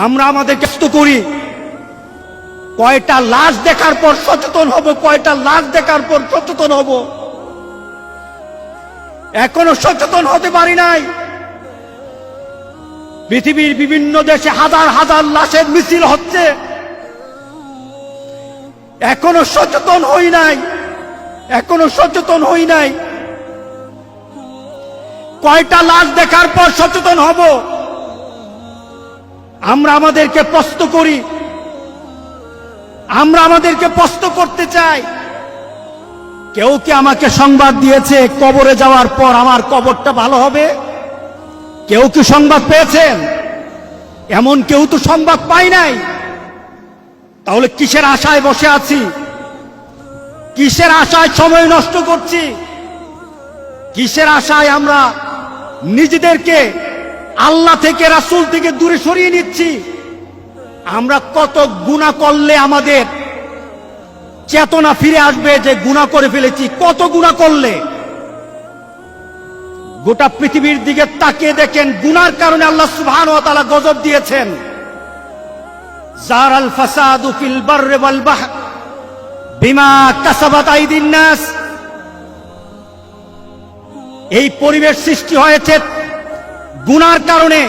আমরা আমাদের কষ্ট করি, কয়টা লাশ দেখার পর সচেতন হব, কয়টা লাশ দেখার পর সচেতন হব, এখনো সচেতন হতে পারি নাই। পৃথিবীর বিভিন্ন দেশে হাজার হাজার লাশের মিছিল হচ্ছে, এখনো সচেতন হই নাই, এখনো সচেতন হই নাই। কয়টা লাশ দেখার পর সচেতন হব? আমরা আমাদেরকে প্রশ্ন করি, আমরা আমাদেরকে প্রশ্ন করতে চাই। কেউ কি আমাকে সংবাদ দিয়েছে কবরে যাওয়ার পর আমার কবরটা ভালো হবে? কেউ কি সংবাদ পেয়েছেন? এমন কেউ তো সংবাদ পাই নাই। তাহলে কিসের আশায় বসে আছি? কিসের আশায় সময় নষ্ট করছি? কিসের আশায় আমরা নিজেদেরকে আল্লাহ থেকে, রাসূল থেকে দূরে সরিয়ে নিচ্ছি? আমরা কত গুনাহ করলে আমাদের চেতনা ফিরে আসবে যে গুনাহ করে ফেলেছি? কত গুনাহ করলে? গোটা পৃথিবীর দিকে তাকিয়ে দেখেন, গুনার কারণে আল্লাহ সুবহানাহু ওয়া তাআলা গজব দিয়েছেন। জারাল ফাসাদু ফিল বাররি ওয়াল বাহর বিমা কাসাবাত আইদিন নাস। এই পরিবেশ সৃষ্টি হয়েছে গুনার কারণে,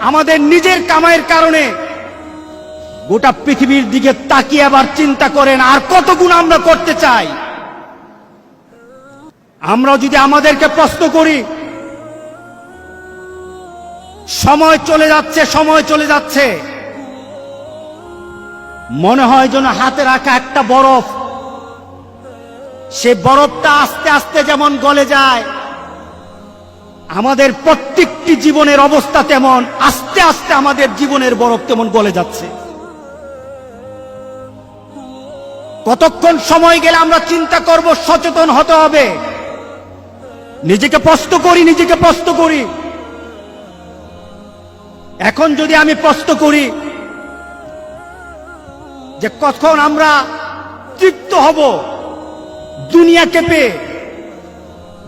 আমাদের নিজের কামাইয়ের কারণে। গোটা পৃথিবীর দিকে তাকিয়ে আবার চিন্তা করেন, আর কত গুনাহ আমরা করতে চাই। আমরা যদি আমাদেরকে প্রশ্ন করি, সময় চলে যাচ্ছে, সময় চলে যাচ্ছে, মনে হয় যেন হাতে রাখা একটা বরফ, সে বরফটা আস্তে আস্তে যেমন গলে যায়, আমাদের প্রত্যেকটি জীবনের অবস্থা তেমন আস্তে আস্তে আমাদের জীবনের বরফ তেমন গলে যাচ্ছে। কতক্ষণ সময় গেলে আমরা চিন্তা করব, সচেতন হতে হবে। নিজেকে প্রশ্ন করি, নিজেকে প্রশ্ন করি। এখন যদি আমি প্রশ্ন করি যে কখন আমরা তৃপ্ত হব দুনিয়াকে পেয়ে,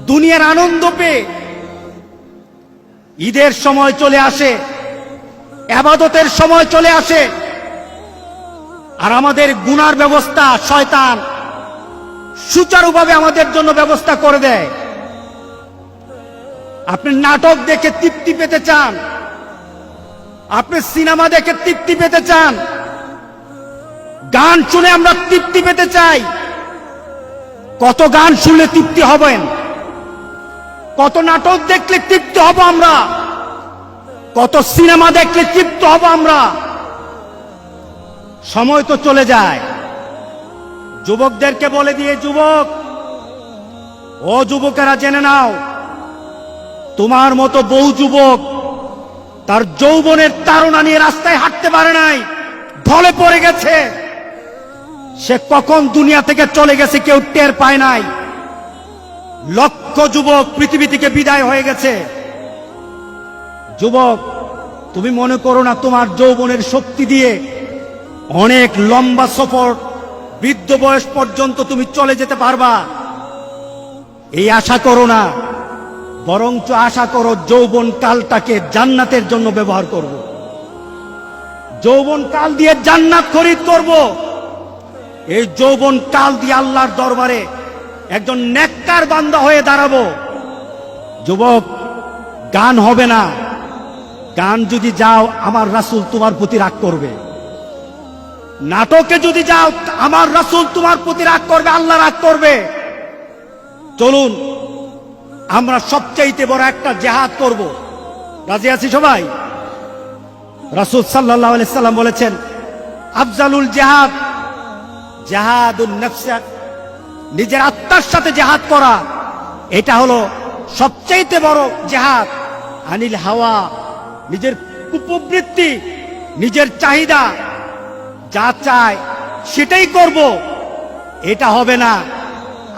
দুনিয়ার আনন্দ পেয়ে? ঈদের সময় চলে আসে, ইবাদতের সময় চলে আসে, আর আমাদের গুনার ব্যবস্থা শয়তান সুচারুভাবে আমাদের জন্য ব্যবস্থা করে দেয়। আপনি নাটক দেখে তৃপ্তি পেতে চান, আপনি সিনেমা দেখে তৃপ্তি পেতে চান, গান শুনে আমরা তৃপ্তি পেতে চাই। কত গান শুনলে তৃপ্তি হবেন? কত নাটক দেখলে তৃপ্তি হব আমরা? কত সিনেমা দেখলে তৃপ্ত হব আমরা? সময় তো চলে যায়। যুবকদেরকে বলে দিয়ে, যুবক, ও যুবকেরা জেনে নাও, তোমার মতো বহু যুবক তার যৌবনের তাড়না নিয়ে রাস্তায় হাঁটতে পারে নাই, ঢলে পড়ে গেছে। সে কখন দুনিয়া থেকে চলে গেছে কেউ টের পায় নাই। লক্ষ যুবক পৃথিবী থেকে বিদায় হয়ে গেছে। যুবক, তুমি মনে করো না তোমার যৌবনের শক্তি দিয়ে অনেক লম্বা সফর বৃদ্ধ বয়স পর্যন্ত তুমি চলে যেতে পারবা। এই আশা করো না, বরঞ্চ আশা করো যৌবন কালটাকে জান্নাতের জন্য ব্যবহার করব। যৌবন কাল দিয়ে জান্নাত খরিদ করব। এই যৌবন কাল দিয়ে আল্লাহর দরবারে একজন নেককার বান্দা হয়ে দাঁড়াবো। যুবক, গান হবে না। গান যদি যাও, আমার রাসূল তোমার প্রতি রাগ করবে। নাটকে যদি যাও, আমার রাসূল তোমার প্রতি রাগ করবে, আল্লাহ রাগ করবে। চলুন আমরা সবচাইতে বড় একটা জিহাদ করব। রাজি আছি সবাই? রাসূল সাল্লাল্লাহু আলাইহি সাল্লাম বলেছেন, আফজালুল জিহাদ জিহাদুন নফস, নিজের আত্মার সাথে জিহাদ করা, এটা হলো সবচাইতে বড় জিহাদ। আনিল হাওয়া, নিজের কুপ্রবৃত্তি, নিজের চাহিদা, যা চায় সেটাই করব, এটা হবে না।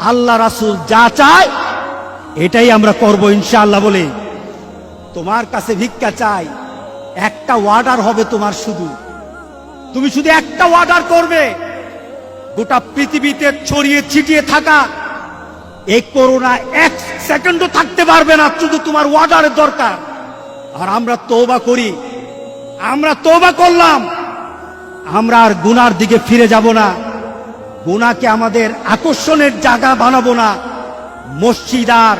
আল্লাহ রাসূল যা চায় এটাই আমরা করব ইনশাআল্লাহ। বলে তোমার কাছে ভিক্ষা চাই, একটা অর্ডার হবে তোমার, তুমি শুধু একটা অর্ডার করবে। গোটা পৃথিবীতে ছড়িয়ে ছিটিয়ে থাকা এই করোনা এক সেকেন্ডও থাকতে পারবে না, শুধু তোমার অর্ডারের দরকার। আর আমরা তওবা করি, আমরা তওবা করলাম, আমরা আর গুনার দিকে ফিরে যাব না, গুনাহকে আমাদের আকর্ষণের জায়গা বানাবো না। মসজিদ আর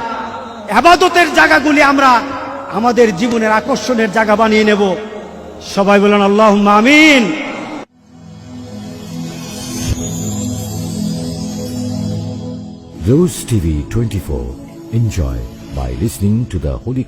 ইবাদতের জায়গাগুলি আমরা আমাদের জীবনের আকর্ষণের জায়গা বানিয়ে নেব। সবাই বলেন আল্লাহুম্মা আমিন। Rose TV 24. Enjoy by listening to the Holy